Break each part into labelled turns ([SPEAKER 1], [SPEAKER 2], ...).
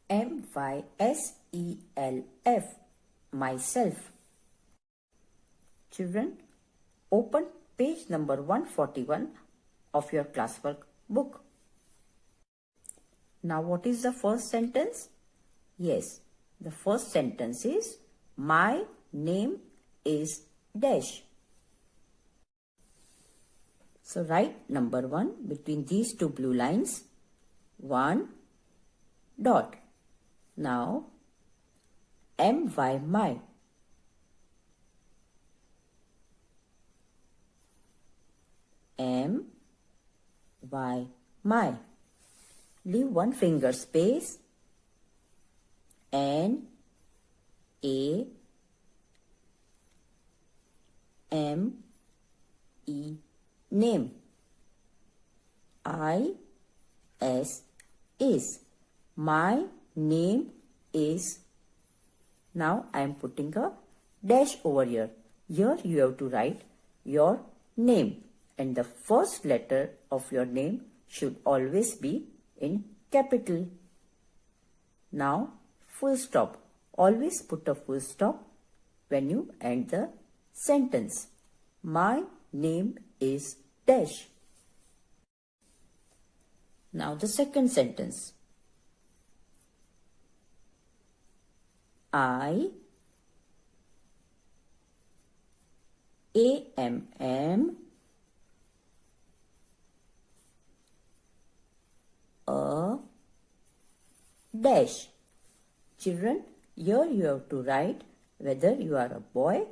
[SPEAKER 1] myself, myself. Children, open page number 141 of your classwork book. Now what is the first sentence? Yes, the first sentence is my name is dash. So write number 1 between these two blue lines, 1 dot. Now my. My. Leave one finger space. Name. Name. Is. My name is. Now I am putting a dash over here. Here you have to write your name, and the first letter of your name should always be in capital. Now full stop. Always put a full stop when you end the sentence. My name is dash. Now the second sentence. I am a dash. Children, here you have to write whether you are a boy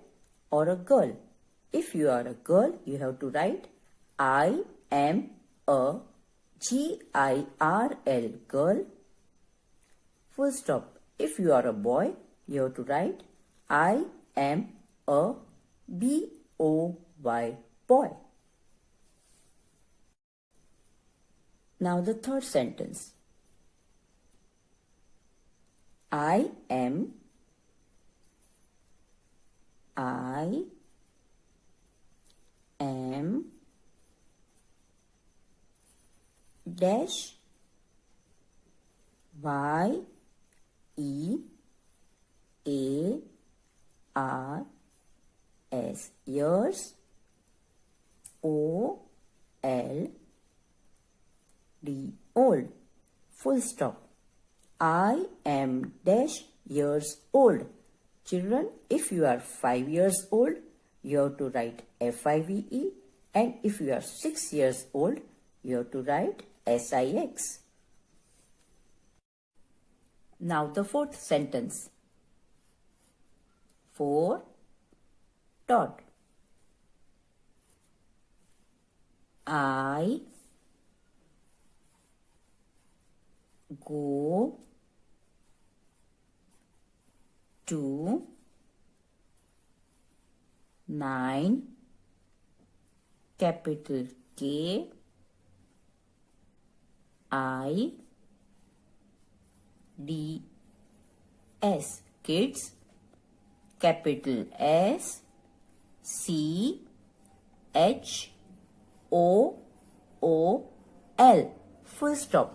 [SPEAKER 1] or a girl. If you are a girl, you have to write I am a GIRL, girl, full stop. If you are a boy, you have to write I am a BOY, boy. Now the third sentence. I am dash YEARS, years, OLD, old, full stop. I am dash years old. Children, if you are 5 years old, you have to write FIVE, and if you are 6 years old, you have to write SIX. Now the fourth sentence. 4 dot. I go to 9 capital K I D S, kids, capital S C H O O L, full stop.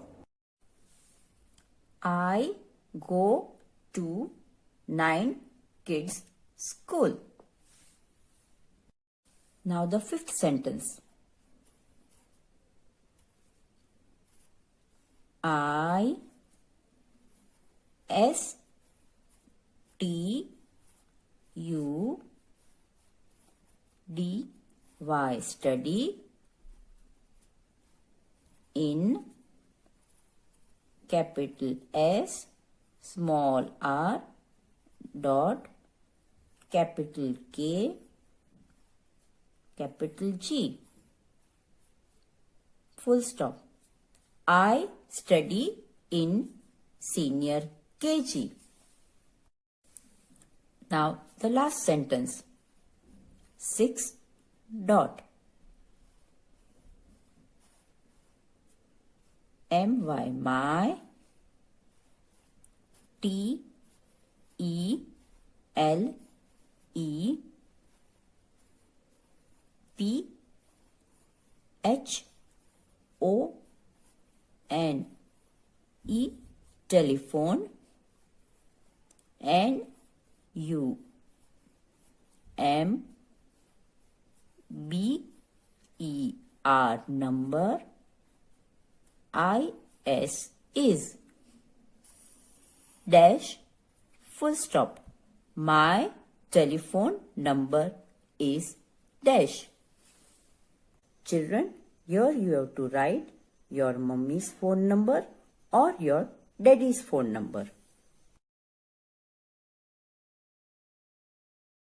[SPEAKER 1] I go to 9 kids school. Now the fifth sentence. I study study in capital S small r dot capital K capital G, full stop. I study in senior KG. Now the last sentence. 6 dot. my, TELE, PHONE, telephone, NUMBER, number, IS is, dash, full stop. My telephone number is dash. Children, here you have to write your mummy's phone number or your daddy's phone number.